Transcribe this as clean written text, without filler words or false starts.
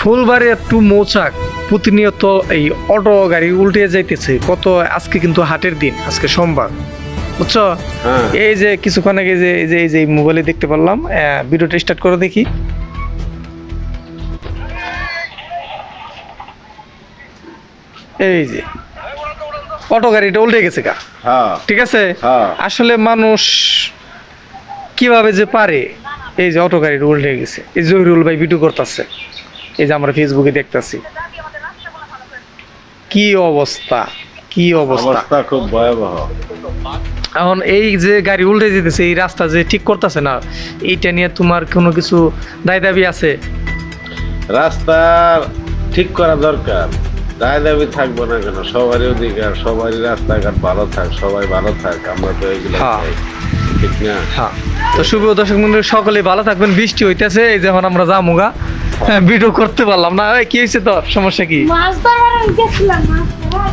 ফুলবাড়ি একটু মৌচাক প্রতিনিয়ত এই অটো গাড়ি উল্টে যাইতেছে কত। আজকে কিন্তু হাটের দিন, আজকে সোমবার, বুঝছো? হ্যাঁ। এই যে কিছুক্ষণ আগে এই যে মোবাইলে দেখতে পারলাম, ভিডিওটা স্টার্ট করে দেখি। এই যে অটো গাড়িটা উল্টে গেছে গা, হ্যাঁ ঠিক আছে? হ্যাঁ। আসলে মানুষ কিভাবে যে পারে, এই যে অটো গাড়িটা উল্টে গেছে, এই জহিরুল ভাই ভিডিও করতেছে, এই যে আমরা ফেসবুকে দেখতাছি কি অবস্থা, কি অবস্থা। অবস্থা খুব ভয়াবহ। এখন এই যে গাড়ি উল্টে যেতেছে, এই রাস্তা যে ঠিক করতেছে না, এইটা নিয়ে তোমার কোনো কিছু দায় দাবি আছে? রাস্তা ঠিক করা দরকার, দায় দাবি থাকবো না কেন? সবারই অধিকার, সবারই রাস্তাঘাট ভালো থাক, সবাই ভালো থাক, আমরা তো এগুলো হ্যাঁ। চাই, ঠিক না? হ্যাঁ, তো শুভ দর্শক মন্ডলী সকলে ভালো থাকবেন। বৃষ্টি হইতেছে, এই যেমন আমরা যামুগা, ভিডিও করতে পারলাম না। এই কি হয়েছে তোর, সমস্যা কি? মাছ ধরার গেছিলাম, মাছ ধরার